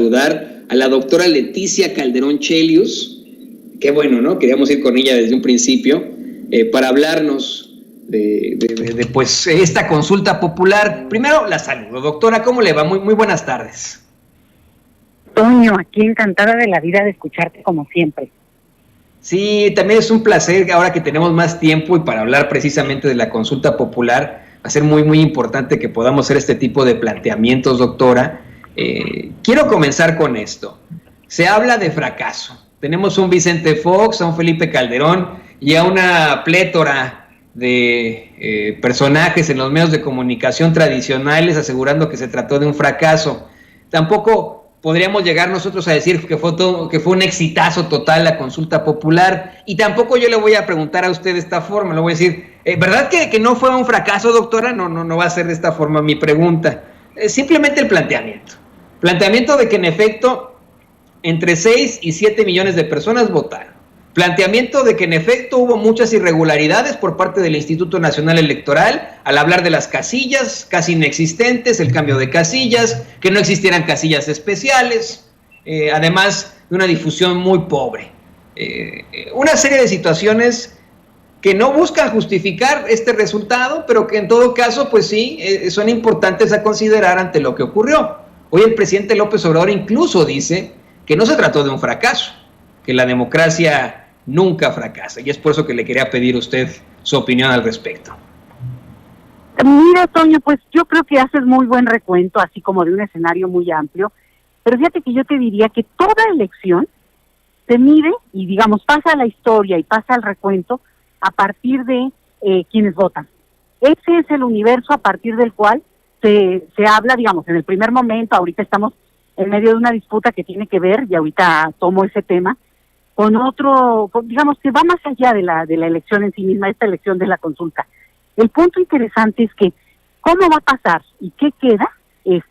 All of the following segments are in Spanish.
saludar a la doctora Leticia Calderón Chelius. Qué bueno, ¿no? Queríamos ir con ella desde un principio para hablarnos de pues esta consulta popular. Primero la saludo, doctora, ¿cómo le va? Muy buenas tardes. Toño, aquí encantada de la vida de escucharte como siempre. Sí, también es un placer ahora que tenemos más tiempo y para hablar precisamente de la consulta popular. Va a ser muy importante que podamos hacer este tipo de planteamientos, doctora. Quiero comenzar con esto. Se habla de fracaso. Tenemos un Vicente Fox, a un Felipe Calderón y a una plétora de personajes en los medios de comunicación tradicionales asegurando que se trató de un fracaso. Tampoco podríamos llegar nosotros a decir que fue un exitazo total la consulta popular, y tampoco yo le voy a preguntar a usted de esta forma, le voy a decir, ¿verdad que no fue un fracaso, doctora? No va a ser de esta forma mi pregunta, simplemente el planteamiento de que en efecto entre 6 y 7 millones de personas votaron, planteamiento de que en efecto hubo muchas irregularidades por parte del Instituto Nacional Electoral al hablar de las casillas casi inexistentes, el cambio de casillas, que no existieran casillas especiales, además de una difusión muy pobre. Una serie de situaciones que no buscan justificar este resultado, pero que en todo caso, pues sí, son importantes a considerar ante lo que ocurrió. Hoy el presidente López Obrador incluso dice que no se trató de un fracaso, que la democracia nunca fracasa, y es por eso que le quería pedir a usted su opinión al respecto. Mira, Toño, pues yo creo que haces muy buen recuento, así como de un escenario muy amplio, pero fíjate que yo te diría que toda elección se mide y, digamos, pasa a la historia y pasa al recuento a partir de quienes votan. Ese es el universo a partir del cual se habla, digamos, en el primer momento. Ahorita estamos en medio de una disputa que tiene que ver, y ahorita tomo ese tema, con otro, digamos, que va más allá de la elección en sí misma, esta elección de la consulta. El punto interesante es que cómo va a pasar y qué queda es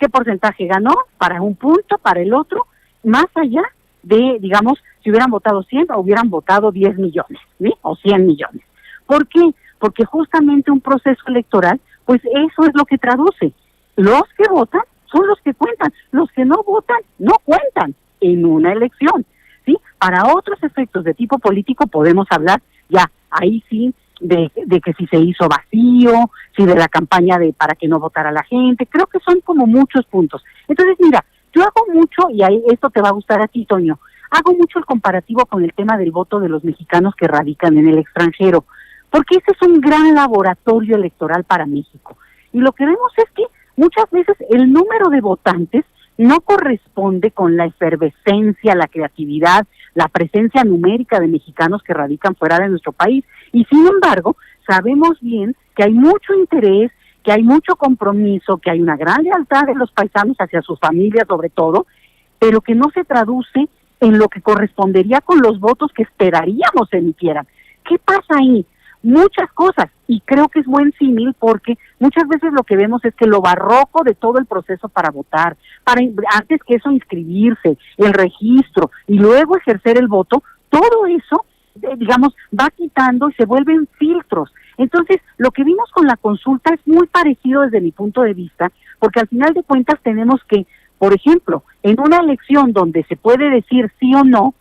qué porcentaje ganó para un punto, para el otro, más allá de, digamos, si hubieran votado 100 o hubieran votado 10 millones, ¿sí? O 100 millones. ¿Por qué? Porque justamente un proceso electoral, pues eso es lo que traduce. Los que votan son los que cuentan, los que no votan no cuentan en una elección. ¿Sí? Para otros efectos de tipo político podemos hablar ya, ahí sí, de que si se hizo vacío, si de la campaña de para que no votara la gente. Creo que son como muchos puntos. Entonces, mira, yo hago mucho, y ahí esto te va a gustar a ti, Toño, hago mucho el comparativo con el tema del voto de los mexicanos que radican en el extranjero, porque ese es un gran laboratorio electoral para México. Y lo que vemos es que muchas veces el número de votantes no corresponde con la efervescencia, la creatividad, la presencia numérica de mexicanos que radican fuera de nuestro país. Y sin embargo, sabemos bien que hay mucho interés, que hay mucho compromiso, que hay una gran lealtad de los paisanos hacia sus familias sobre todo, pero que no se traduce en lo que correspondería con los votos que esperaríamos se emitieran. ¿Qué pasa ahí? Muchas cosas, y creo que es buen símil porque muchas veces lo que vemos es que lo barroco de todo el proceso para votar, antes que eso inscribirse, el registro y luego ejercer el voto, todo eso, digamos, va quitando y se vuelven filtros. Entonces, lo que vimos con la consulta es muy parecido desde mi punto de vista, porque al final de cuentas tenemos que, por ejemplo, en una elección donde se puede decir sí o no,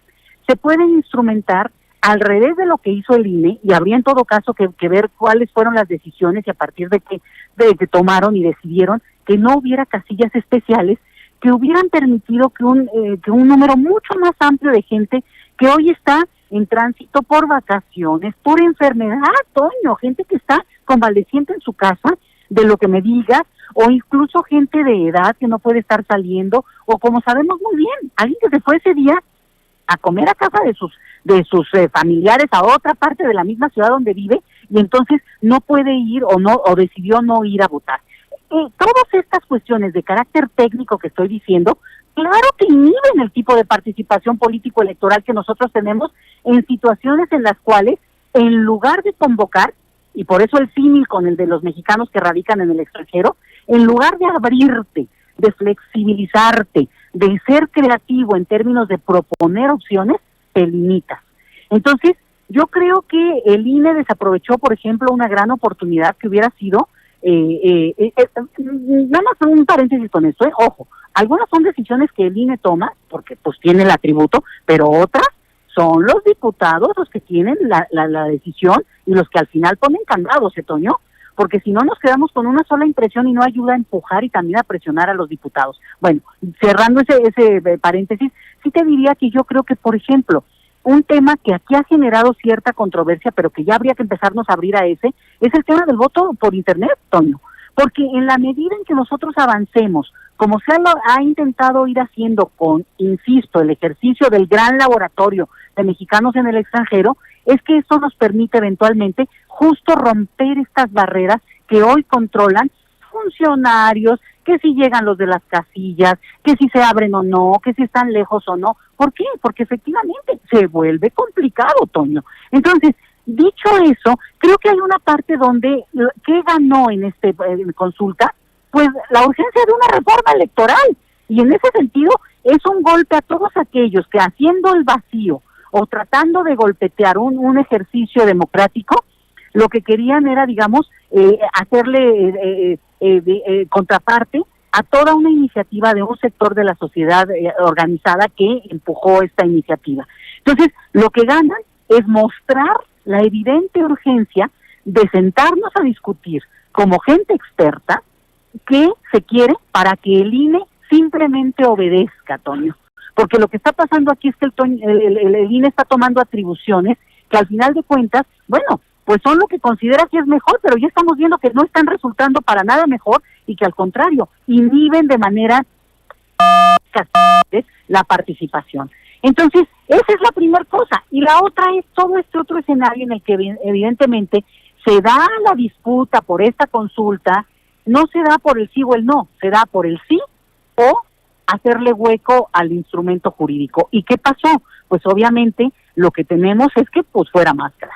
se pueden instrumentar al revés de lo que hizo el INE, y habría en todo caso que ver cuáles fueron las decisiones y a partir de que tomaron y decidieron que no hubiera casillas especiales que hubieran permitido que un número mucho más amplio de gente que hoy está en tránsito por vacaciones, por enfermedad, Toño, gente que está convaleciente en su casa, de lo que me digas, o incluso gente de edad que no puede estar saliendo, o como sabemos muy bien, alguien que se fue ese día a comer a casa de sus familiares a otra parte de la misma ciudad donde vive, y entonces no puede ir o decidió no ir a votar. Todas estas cuestiones de carácter técnico que estoy diciendo, claro que inhiben el tipo de participación político-electoral que nosotros tenemos en situaciones en las cuales, en lugar de convocar, y por eso el símil con el de los mexicanos que radican en el extranjero, en lugar de abrirte, de flexibilizarte, de ser creativo en términos de proponer opciones, te limitas. Entonces, yo creo que el INE desaprovechó, por ejemplo, una gran oportunidad que hubiera sido nada más un paréntesis con esto, ojo, algunas son decisiones que el INE toma, porque pues tiene el atributo, pero otras son los diputados los que tienen la decisión y los que al final ponen candados, Toño, porque si no nos quedamos con una sola impresión y no ayuda a empujar y también a presionar a los diputados. Bueno, cerrando ese paréntesis, sí te diría que yo creo que, por ejemplo, un tema que aquí ha generado cierta controversia, pero que ya habría que empezarnos a abrir a ese, es el tema del voto por Internet, Toño. Porque en la medida en que nosotros avancemos, como se ha intentado ir haciendo con, insisto, el ejercicio del gran laboratorio de mexicanos en el extranjero, es que esto nos permite eventualmente justo romper estas barreras que hoy controlan funcionarios, que si llegan los de las casillas, que si se abren o no, que si están lejos o no. ¿Por qué? Porque efectivamente se vuelve complicado, Toño. Entonces, dicho eso, creo que hay una parte donde, ¿qué ganó en consulta? Pues la urgencia de una reforma electoral. Y en ese sentido, es un golpe a todos aquellos que haciendo el vacío o tratando de golpetear un ejercicio democrático, lo que querían era, digamos, hacerle contraparte a toda una iniciativa de un sector de la sociedad organizada que empujó esta iniciativa. Entonces, lo que ganan es mostrar la evidente urgencia de sentarnos a discutir como gente experta qué se quiere para que el INE simplemente obedezca, Toño. Porque lo que está pasando aquí es que el INE está tomando atribuciones que al final de cuentas, bueno, pues son lo que considera que es mejor, pero ya estamos viendo que no están resultando para nada mejor y que al contrario, inhiben de manera la participación. Entonces, esa es la primera cosa. Y la otra es todo este otro escenario en el que evidentemente se da la disputa por esta consulta, no se da por el sí o el no, se da por el sí o hacerle hueco al instrumento jurídico. ¿Y qué pasó? Pues obviamente lo que tenemos es que pues fuera máscara.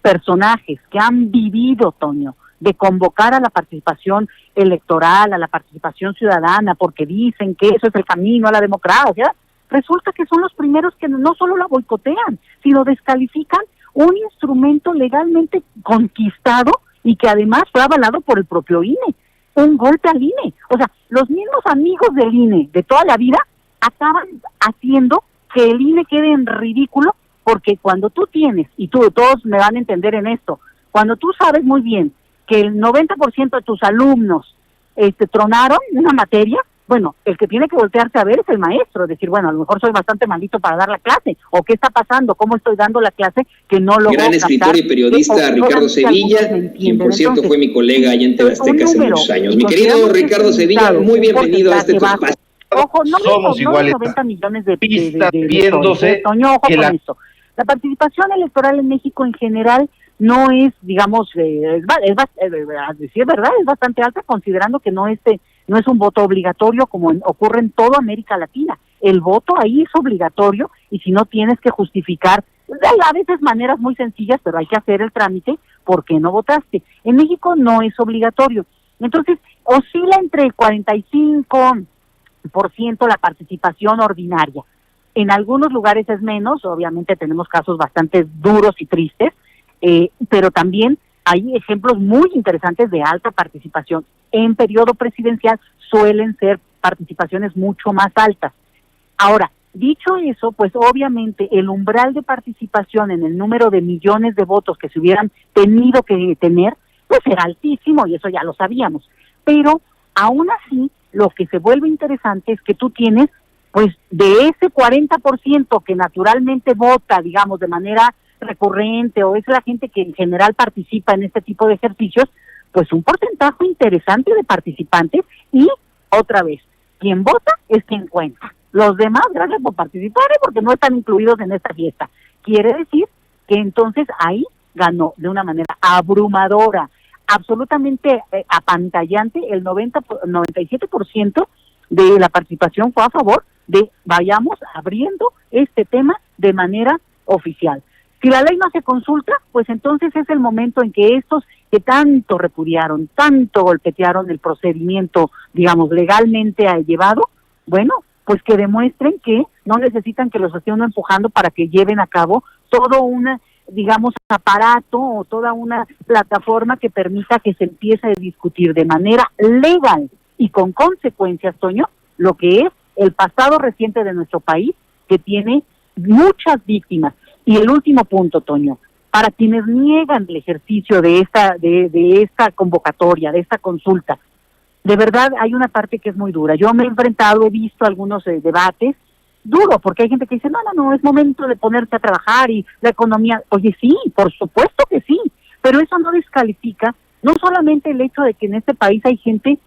Personajes que han vivido, Toño, de convocar a la participación electoral, a la participación ciudadana, porque dicen que eso es el camino a la democracia, resulta que son los primeros que no solo la boicotean, sino descalifican un instrumento legalmente conquistado y que además fue avalado por el propio INE. Un golpe al INE. O sea, los mismos amigos del INE de toda la vida acaban haciendo que el INE quede en ridículo, porque cuando tú tienes, y todos me van a entender en esto, cuando tú sabes muy bien que el 90% de tus alumnos tronaron una materia, bueno, el que tiene que voltearse a ver es el maestro, decir, bueno, a lo mejor soy bastante malito para dar la clase, o qué está pasando, cómo estoy dando la clase, que no logro Gran escritor y periodista Ricardo Sevilla, quien por cierto fue mi colega allá en TV Azteca hace muchos años. Mi querido Ricardo Sevilla, muy bienvenido a este espacio. Ojo, no somos iguales 90 millones de viéndose Toño, ojo con esto. La participación electoral en México en general no es, digamos, a decir verdad, es bastante alta, considerando que no es un voto obligatorio como ocurre en toda América Latina. El voto ahí es obligatorio y si no tienes que justificar, a veces maneras muy sencillas, pero hay que hacer el trámite, ¿por qué no votaste? En México no es obligatorio. Entonces, oscila entre el 45% la participación ordinaria. En algunos lugares es menos, obviamente tenemos casos bastante duros y tristes, pero también hay ejemplos muy interesantes de alta participación. En periodo presidencial suelen ser participaciones mucho más altas. Ahora, dicho eso, pues obviamente el umbral de participación en el número de millones de votos que se hubieran tenido que tener, pues era altísimo y eso ya lo sabíamos. Pero aún así, lo que se vuelve interesante es que tú tienes, pues de ese 40% que naturalmente vota, digamos, de manera recurrente, o es la gente que en general participa en este tipo de ejercicios, pues un porcentaje interesante de participantes y, otra vez, quien vota es quien cuenta. Los demás, gracias por participar, porque no están incluidos en esta fiesta. Quiere decir que entonces ahí ganó de una manera abrumadora, absolutamente apantallante, el 97% de la participación fue a favor de vayamos abriendo este tema de manera oficial. Si la ley no se consulta, pues entonces es el momento en que estos que tanto repudiaron, tanto golpetearon el procedimiento, digamos, legalmente llevado, bueno, pues que demuestren que no necesitan que los esté uno empujando para que lleven a cabo todo un digamos, aparato o toda una plataforma que permita que se empiece a discutir de manera legal y con consecuencias, Toño, lo que es el pasado reciente de nuestro país, que tiene muchas víctimas. Y el último punto, Toño, para quienes niegan el ejercicio de esta convocatoria, de esta consulta, de verdad hay una parte que es muy dura. Yo me he enfrentado, he visto algunos debates, duro, porque hay gente que dice, no, es momento de ponerse a trabajar y la economía. Oye, sí, por supuesto que sí, pero eso no descalifica no solamente el hecho de que en este país hay gente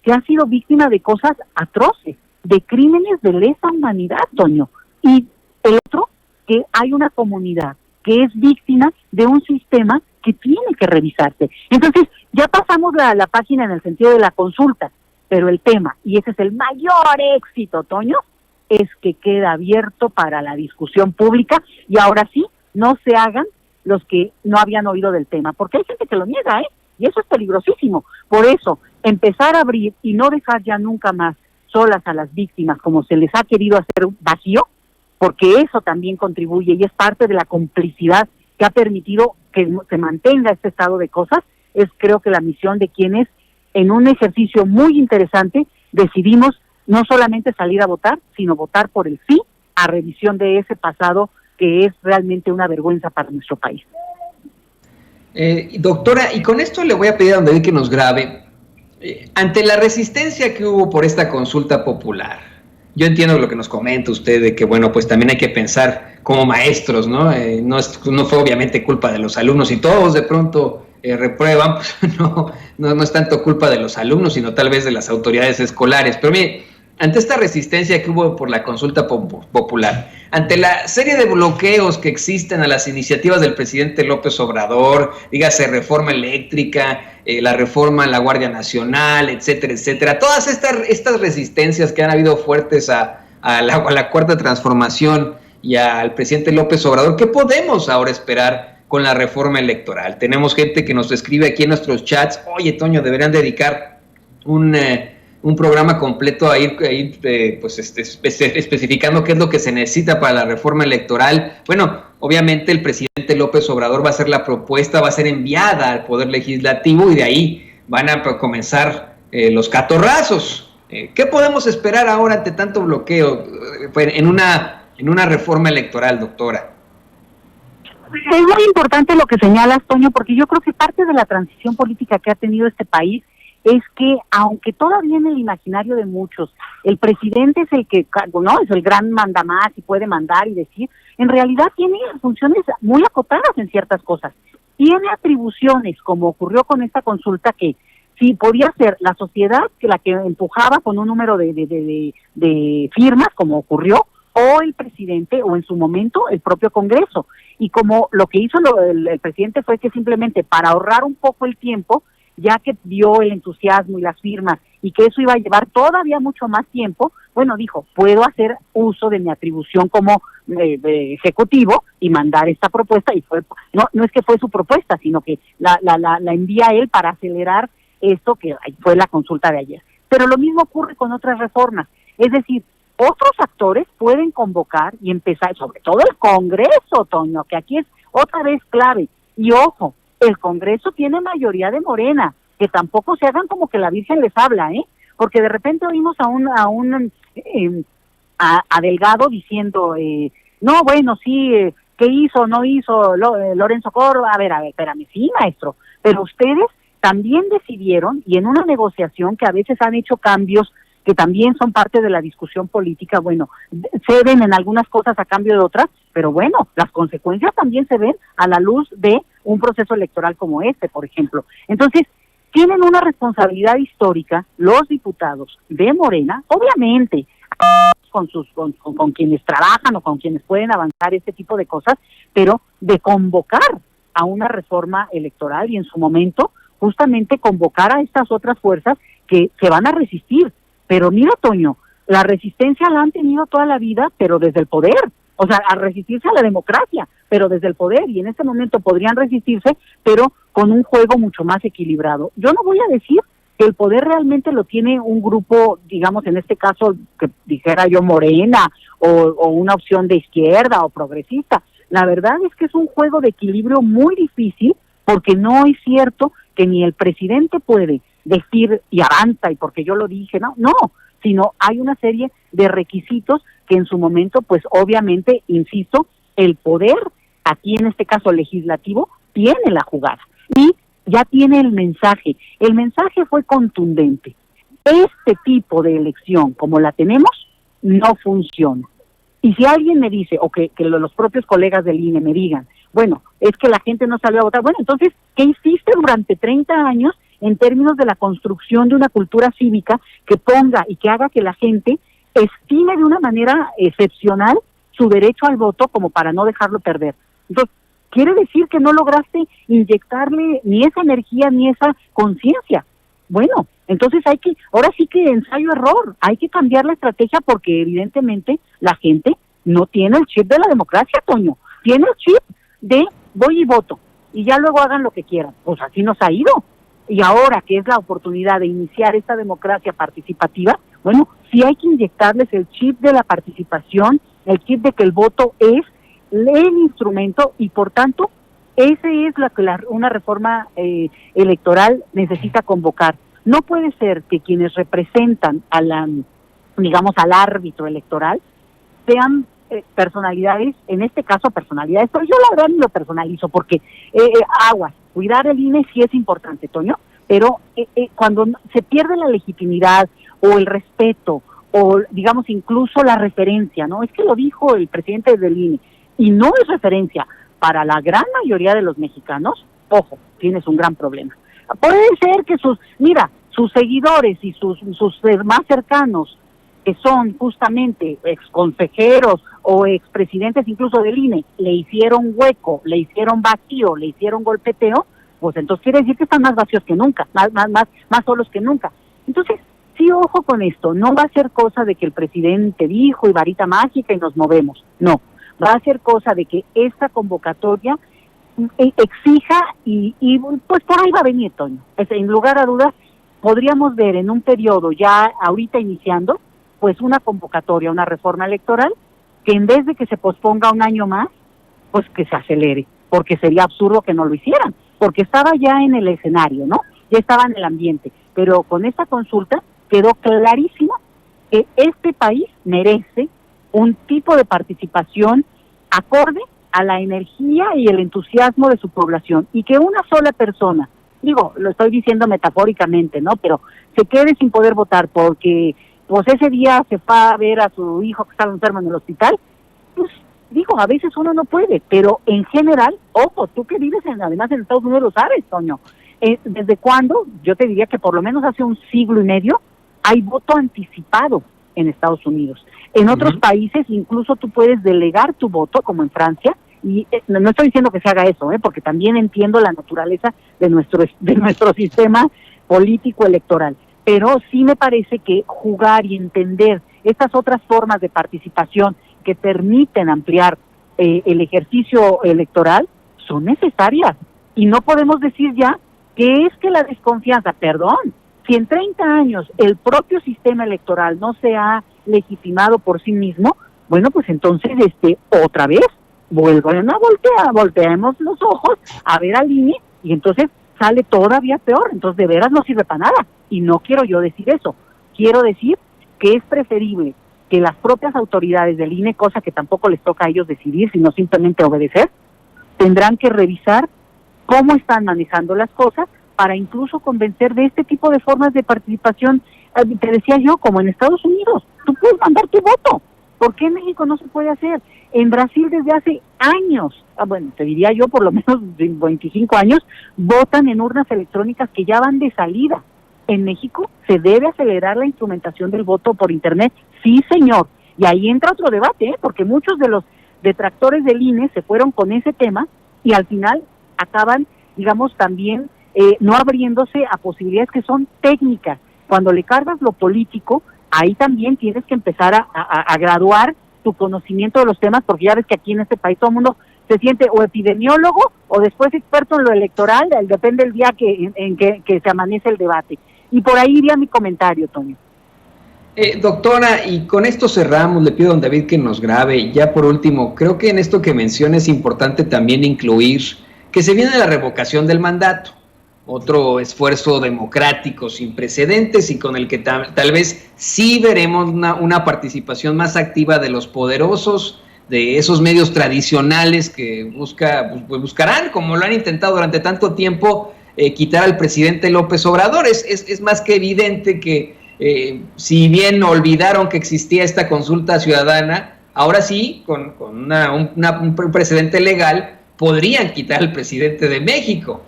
que ha sido víctima de cosas atroces, de crímenes de lesa humanidad, Toño, y el otro, que hay una comunidad que es víctima de un sistema que tiene que revisarse. Entonces, ya pasamos la página en el sentido de la consulta, pero el tema, y ese es el mayor éxito, Toño, es que queda abierto para la discusión pública y ahora sí, no se hagan los que no habían oído del tema, porque hay gente que lo niega, y eso es peligrosísimo. Por eso, empezar a abrir y no dejar ya nunca más solas a las víctimas como se les ha querido hacer vacío, porque eso también contribuye y es parte de la complicidad que ha permitido que se mantenga este estado de cosas, es creo que la misión de quienes en un ejercicio muy interesante decidimos no solamente salir a votar, sino votar por el sí a revisión de ese pasado que es realmente una vergüenza para nuestro país. Doctora, y con esto le voy a pedir a don David que nos grabe, ante la resistencia que hubo por esta consulta popular, yo entiendo lo que nos comenta usted de que, bueno, pues también hay que pensar como maestros, ¿no? No fue obviamente culpa de los alumnos y todos de pronto reprueban, pues no es tanto culpa de los alumnos, sino tal vez de las autoridades escolares. Pero mire, ante esta resistencia que hubo por la consulta popular, ante la serie de bloqueos que existen a las iniciativas del presidente López Obrador, dígase reforma eléctrica, la reforma a la Guardia Nacional, etcétera, etcétera, todas estas resistencias que han habido fuertes a la Cuarta Transformación y al presidente López Obrador, ¿qué podemos ahora esperar con la reforma electoral? Tenemos gente que nos escribe aquí en nuestros chats, oye, Toño, deberían dedicar un programa completo a ir especificando qué es lo que se necesita para la reforma electoral. Bueno, obviamente el presidente López Obrador va a hacer la propuesta, va a ser enviada al Poder Legislativo y de ahí van a comenzar los catorrazos. ¿Qué podemos esperar ahora ante tanto bloqueo en una reforma electoral, doctora? Es muy importante lo que señalas, Toño, porque yo creo que parte de la transición política que ha tenido este país es que, aunque todavía en el imaginario de muchos, el presidente es el que, no, es el gran mandamás y puede mandar y decir, en realidad tiene funciones muy acotadas en ciertas cosas. Tiene atribuciones, como ocurrió con esta consulta, que sí podía ser la sociedad que la que empujaba con un número de firmas, como ocurrió, o el presidente, o en su momento el propio Congreso. Y como lo que hizo el presidente fue que simplemente para ahorrar un poco el tiempo, ya que vio el entusiasmo y las firmas y que eso iba a llevar todavía mucho más tiempo, bueno, dijo, puedo hacer uso de mi atribución como ejecutivo y mandar esta propuesta, y no es que fue su propuesta, sino que la envía él para acelerar esto que fue la consulta de ayer. Pero lo mismo ocurre con otras reformas, es decir, otros actores pueden convocar y empezar, sobre todo el Congreso, Toño, que aquí es otra vez clave, y ojo, el Congreso tiene mayoría de Morena, que tampoco se hagan como que la Virgen les habla, porque de repente oímos a Delgado diciendo, no, bueno, sí, ¿qué hizo, no hizo Lorenzo Córdoba? A ver, espérame, sí, maestro, pero ustedes también decidieron, y en una negociación que a veces han hecho cambios que también son parte de la discusión política, bueno, ceden en algunas cosas a cambio de otras, pero bueno, las consecuencias también se ven a la luz de un proceso electoral como este, por ejemplo. Entonces, tienen una responsabilidad histórica los diputados de Morena, obviamente, con quienes trabajan o con quienes pueden avanzar este tipo de cosas, pero de convocar a una reforma electoral y en su momento justamente convocar a estas otras fuerzas que se van a resistir. Pero mira, Toño, la resistencia la han tenido toda la vida, pero desde el poder, o sea, a resistirse a la democracia, pero desde el poder, y en este momento podrían resistirse, pero con un juego mucho más equilibrado. Yo no voy a decir que el poder realmente lo tiene un grupo, digamos, en este caso, que dijera yo Morena, o una opción de izquierda o progresista. La verdad es que es un juego de equilibrio muy difícil, porque no es cierto que ni el presidente puede decir y avanza y porque yo lo dije, no, sino hay una serie de requisitos que en su momento, pues obviamente, insisto, el poder, aquí en este caso legislativo, tiene la jugada y ya tiene el mensaje. El mensaje fue contundente. Este tipo de elección, como la tenemos, no funciona. Y si alguien me dice, o que los propios colegas del INE me digan, bueno, es que la gente no salió a votar, bueno, entonces, ¿qué hiciste durante 30 años en términos de la construcción de una cultura cívica que ponga y que haga que la gente estime de una manera excepcional su derecho al voto como para no dejarlo perder? Entonces, quiere decir que no lograste inyectarle ni esa energía ni esa conciencia. Bueno, entonces ahora sí que ensayo-error, hay que cambiar la estrategia porque evidentemente la gente no tiene el chip de la democracia, Toño, tiene el chip de voy y voto, y ya luego hagan lo que quieran. Pues así nos ha ido. Y ahora que es la oportunidad de iniciar esta democracia participativa, bueno, sí hay que inyectarles el chip de la participación, el chip de que el voto es el instrumento y por tanto ese es una reforma electoral necesita convocar. No puede ser que quienes representan al árbitro electoral sean personalidades, en este caso personalidades, pero yo la verdad ni lo personalizo porque cuidar el INE sí es importante, Toño, pero cuando se pierde la legitimidad o el respeto o digamos incluso la referencia, ¿no? Es que lo dijo el presidente del INE y no es referencia para la gran mayoría de los mexicanos, ojo, tienes un gran problema. Puede ser que sus seguidores y sus más cercanos, que son justamente exconsejeros o expresidentes incluso del INE, le hicieron hueco, le hicieron vacío, le hicieron golpeteo, pues entonces quiere decir que están más vacíos que nunca, más solos que nunca. Entonces, sí, ojo con esto, no va a ser cosa de que el presidente dijo y varita mágica y nos movemos, no. Va a ser cosa de que esta convocatoria exija y pues por ahí va a venir, Toño. En lugar a dudas, podríamos ver en un periodo ya ahorita iniciando, pues una convocatoria, una reforma electoral, que en vez de que se posponga un año más, pues que se acelere, porque sería absurdo que no lo hicieran, porque estaba ya en el escenario, ¿no? Ya estaba en el ambiente, pero con esta consulta quedó clarísimo que este país merece un tipo de participación acorde a la energía y el entusiasmo de su población, y que una sola persona, digo, lo estoy diciendo metafóricamente, ¿no? Pero se quede sin poder votar porque pues ese día se va a ver a su hijo que estaba enfermo en el hospital, pues digo, a veces uno no puede, pero en general, ojo, tú que vives además en Estados Unidos lo sabes, Toño, ¿desde cuándo? Yo te diría que por lo menos hace un siglo y medio hay voto anticipado en Estados Unidos. En otros países incluso tú puedes delegar tu voto, como en Francia, y no estoy diciendo que se haga eso, porque también entiendo la naturaleza de nuestro sistema político electoral, pero sí me parece que jugar y entender estas otras formas de participación que permiten ampliar el ejercicio electoral son necesarias, y no podemos decir ya que es que la desconfianza, perdón, si en 30 años el propio sistema electoral no se ha legitimado por sí mismo, bueno, pues entonces otra vez volteemos los ojos a ver al INE y entonces sale todavía peor, entonces de veras no sirve para nada, y no quiero yo decir eso, quiero decir que es preferible que las propias autoridades del INE, cosa que tampoco les toca a ellos decidir, sino simplemente obedecer, tendrán que revisar cómo están manejando las cosas para incluso convencer de este tipo de formas de participación. Te decía yo, como en Estados Unidos, tú puedes mandar tu voto. ¿Por qué en México no se puede hacer? En Brasil desde hace años, bueno, te diría yo por lo menos 25 años, votan en urnas electrónicas que ya van de salida. En México se debe acelerar la instrumentación del voto por Internet, sí señor, y ahí entra otro debate, porque muchos de los detractores del INE se fueron con ese tema y al final acaban, digamos, también no abriéndose a posibilidades que son técnicas. Cuando le cargas lo político, ahí también tienes que empezar a graduar tu conocimiento de los temas, porque ya ves que aquí en este país todo el mundo se siente o epidemiólogo o después experto en lo electoral, depende del día en que se amanece el debate. Y por ahí iría mi comentario, Toño. Doctora, y con esto cerramos, le pido a don David que nos grabe. Ya por último, creo que en esto que menciona es importante también incluir que se viene la revocación del mandato, otro esfuerzo democrático sin precedentes y con el que tal vez sí veremos una participación más activa de los poderosos, de esos medios tradicionales que buscarán, como lo han intentado durante tanto tiempo, quitar al presidente López Obrador. Es más que evidente que si bien olvidaron que existía esta consulta ciudadana, ahora sí, con un precedente legal, podrían quitar al presidente de México.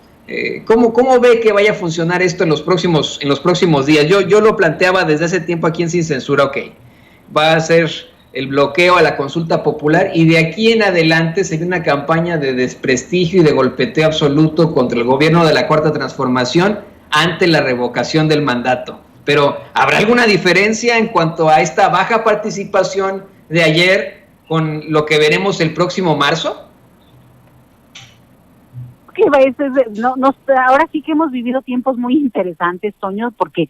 ¿Cómo ve que vaya a funcionar esto en los próximos días? Yo lo planteaba desde hace tiempo aquí en Sin Censura. Ok, va a ser el bloqueo a la consulta popular y de aquí en adelante se viene una campaña de desprestigio y de golpeteo absoluto contra el gobierno de la Cuarta Transformación ante la revocación del mandato. Pero ¿habrá alguna diferencia en cuanto a esta baja participación de ayer con lo que veremos el próximo marzo? Ahora sí que hemos vivido tiempos muy interesantes, Toño, porque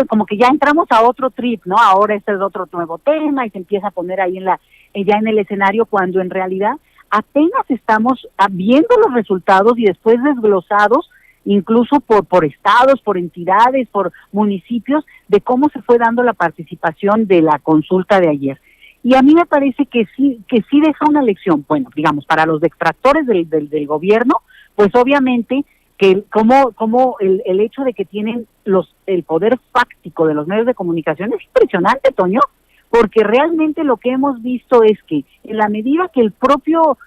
como que ya entramos a otro trip, ¿no? Ahora este es otro nuevo tema y se empieza a poner ahí ya en el escenario, cuando en realidad apenas estamos viendo los resultados y después desglosados incluso por estados, por entidades, por municipios, de cómo se fue dando la participación de la consulta de ayer. Y a mí me parece que sí deja una lección, bueno, digamos, para los detractores del gobierno, pues obviamente que como el hecho de que tienen el poder fáctico de los medios de comunicación es impresionante, Toño, porque realmente lo que hemos visto es que en la medida que el propio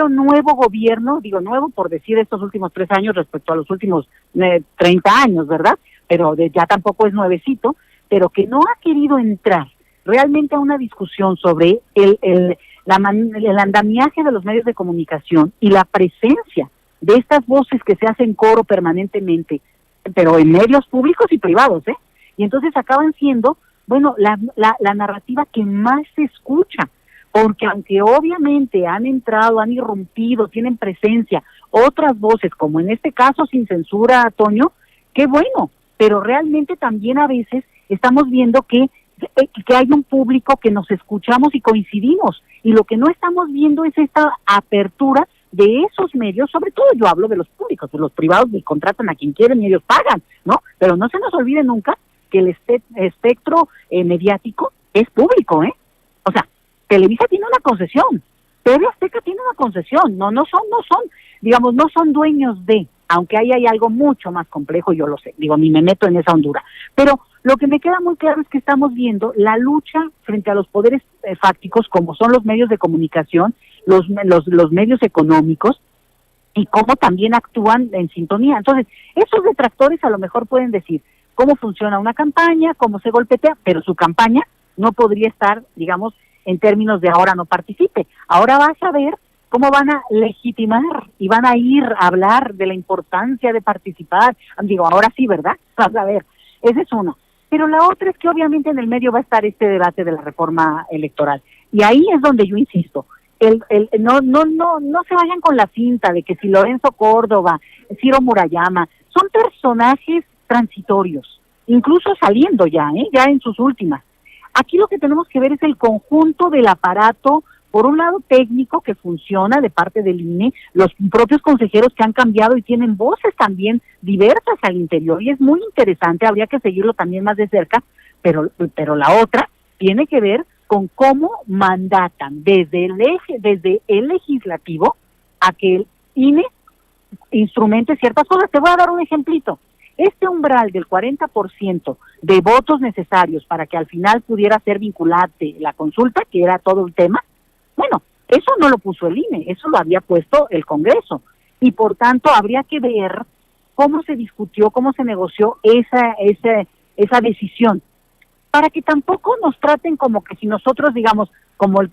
nuevo gobierno, digo nuevo por decir estos últimos 3 años respecto a los últimos 30 años, ¿verdad? Pero ya tampoco es nuevecito, pero que no ha querido entrar realmente a una discusión sobre el andamiaje de los medios de comunicación y la presencia de estas voces que se hacen coro permanentemente, pero en medios públicos y privados, y entonces acaban siendo, bueno, la narrativa que más se escucha, porque aunque obviamente han entrado, han irrumpido, tienen presencia otras voces, como en este caso Sin Censura, Toño, qué bueno, pero realmente también a veces estamos viendo que hay un público que nos escuchamos y coincidimos, y lo que no estamos viendo es esta apertura de esos medios, sobre todo yo hablo de los públicos, pues los privados contratan a quien quieren y ellos pagan, ¿no? Pero no se nos olvide nunca que el espectro mediático es público, O sea, Televisa tiene una concesión, TV Azteca tiene una concesión, no son dueños de, aunque ahí hay algo mucho más complejo, yo lo sé, ni me meto en esa hondura, pero lo que me queda muy claro es que estamos viendo la lucha frente a los poderes fácticos, como son los medios de comunicación, los medios económicos, y cómo también actúan en sintonía. Entonces, esos detractores a lo mejor pueden decir cómo funciona una campaña, cómo se golpetea, pero su campaña no podría estar, digamos, en términos de ahora no participe. Ahora vas a ver cómo van a legitimar y van a ir a hablar de la importancia de participar. Ahora sí, ¿verdad? Vas a ver, esa es una. Pero la otra es que obviamente en el medio va a estar este debate de la reforma electoral. Y ahí es donde yo insisto, no se vayan con la cinta de que si Lorenzo Córdoba, Ciro Murayama, son personajes transitorios, incluso saliendo ya en sus últimas. Aquí lo que tenemos que ver es el conjunto del aparato, por un lado técnico que funciona de parte del INE, los propios consejeros que han cambiado y tienen voces también diversas al interior, y es muy interesante, habría que seguirlo también más de cerca, pero la otra tiene que ver con cómo mandatan desde el legislativo a que el INE instrumente ciertas cosas. Te voy a dar un ejemplito. Este umbral del 40% de votos necesarios para que al final pudiera ser vinculante la consulta, que era todo el tema, bueno, eso no lo puso el INE, eso lo había puesto el Congreso, y por tanto habría que ver cómo se discutió, cómo se negoció esa decisión, para que tampoco nos traten como que si nosotros, digamos, como el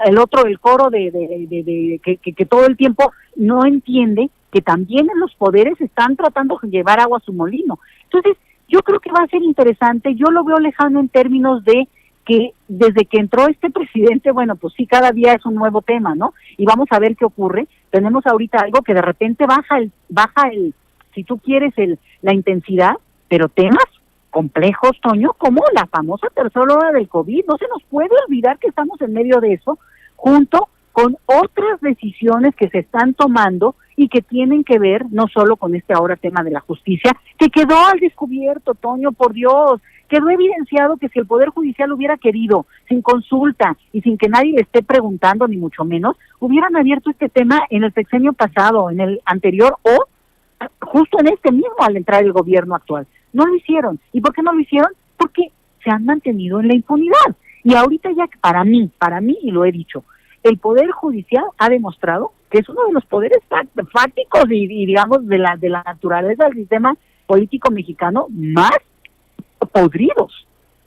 coro que todo el tiempo no entiende que también en los poderes están tratando de llevar agua a su molino. Entonces, yo creo que va a ser interesante, yo lo veo lejano en términos de que desde que entró este presidente, bueno, pues sí, cada día es un nuevo tema, ¿no? Y vamos a ver qué ocurre. Tenemos ahorita algo que de repente baja el si tú quieres, la intensidad, pero temas complejos, Toño, como la famosa tercera ola del COVID. No se nos puede olvidar que estamos en medio de eso, junto con otras decisiones que se están tomando y que tienen que ver no solo con este ahora tema de la justicia, que quedó al descubierto, Toño, por Dios, quedó evidenciado que si el Poder Judicial hubiera querido, sin consulta y sin que nadie le esté preguntando, ni mucho menos, hubieran abierto este tema en el sexenio pasado, en el anterior o justo en este mismo al entrar el gobierno actual. No lo hicieron. ¿Y por qué no lo hicieron? Porque se han mantenido en la impunidad. Y ahorita ya, para mí, y lo he dicho, el Poder Judicial ha demostrado que es uno de los poderes fácticos y digamos de la naturaleza del sistema político mexicano más podridos,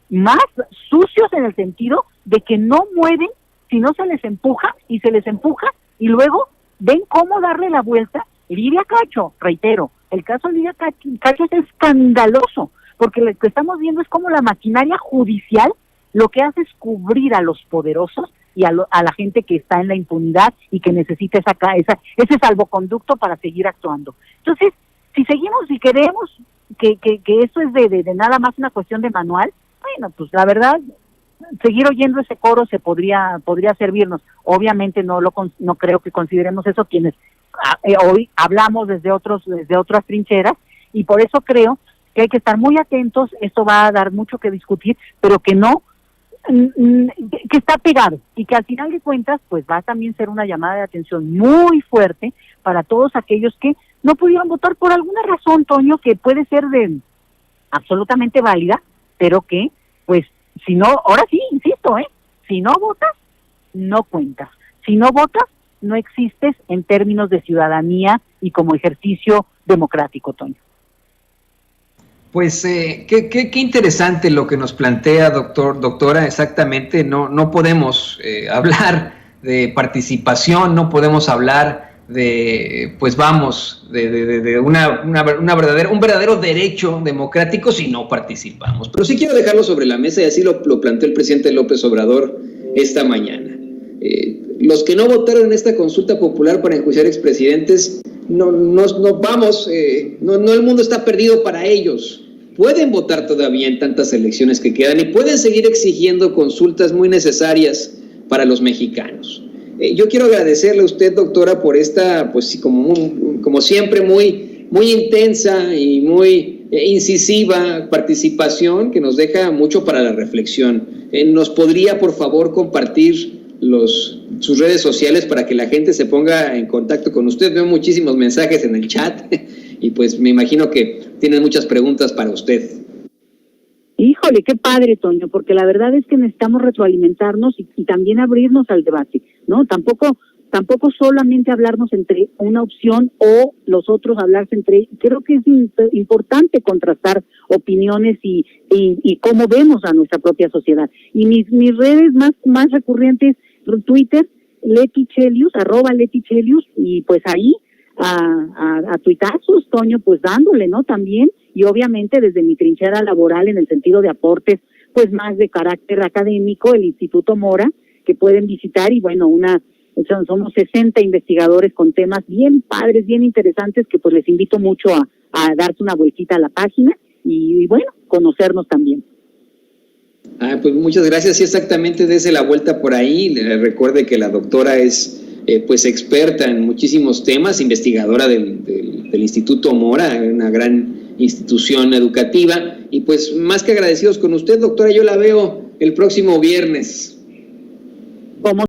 más sucios en el sentido de que no mueven si no se les empuja y luego ven cómo darle la vuelta. Lidia Cacho, reitero, el caso de Lidia Cacho es escandaloso, porque lo que estamos viendo es cómo la maquinaria judicial lo que hace es cubrir a los poderosos y a la gente que está en la impunidad y que necesita ese salvoconducto para seguir actuando. Entonces, si seguimos y queremos que eso es de nada más una cuestión de manual, bueno, pues la verdad, seguir oyendo ese coro se podría servirnos. Obviamente no creo que consideremos eso quienes hoy hablamos desde otras trincheras, y por eso creo que hay que estar muy atentos. Esto va a dar mucho que discutir, pero que está pegado, y que al final de cuentas pues va a también ser una llamada de atención muy fuerte para todos aquellos que no pudieron votar por alguna razón, Toño, que puede ser absolutamente válida, pero que pues si no, ahora sí, insisto, si no votas, no cuentas. Si no votas, no existes en términos de ciudadanía y como ejercicio democrático, Toño. Pues qué interesante lo que nos plantea, doctora, exactamente. No podemos hablar de participación, no podemos hablar de un verdadero derecho democrático si no participamos. Pero sí quiero dejarlo sobre la mesa, y así lo planteó el presidente López Obrador esta mañana. Los que no votaron en esta consulta popular para enjuiciar expresidentes, no el mundo está perdido para ellos. Pueden votar todavía en tantas elecciones que quedan y pueden seguir exigiendo consultas muy necesarias para los mexicanos. Yo quiero agradecerle a usted, doctora, por esta, pues sí, como siempre, muy intensa y muy incisiva participación que nos deja mucho para la reflexión. ¿Nos podría, por favor, compartir sus redes sociales para que la gente se ponga en contacto con usted? Veo muchísimos mensajes en el chat y pues me imagino que tienen muchas preguntas para usted. Híjole, qué padre, Toño, porque la verdad es que necesitamos retroalimentarnos y también abrirnos al debate, ¿no? Tampoco solamente hablarnos entre una opción o los otros hablarse entre. Creo que es importante contrastar opiniones y cómo vemos a nuestra propia sociedad. Y mis redes más recurrentes, Twitter, @LetiChelius, y pues ahí a tuitazos, Toño, pues dándole, ¿no? También, y obviamente desde mi trinchera laboral en el sentido de aportes, pues más de carácter académico, el Instituto Mora, que pueden visitar, y bueno, somos 60 investigadores con temas bien padres, bien interesantes, que pues les invito mucho a darse una vueltita a la página y bueno, conocernos también. Pues muchas gracias. Sí, exactamente, dése la vuelta por ahí. Recuerde que la doctora es pues experta en muchísimos temas, investigadora del Instituto Mora, una gran institución educativa, y pues más que agradecidos con usted, doctora. Yo la veo el próximo viernes. Como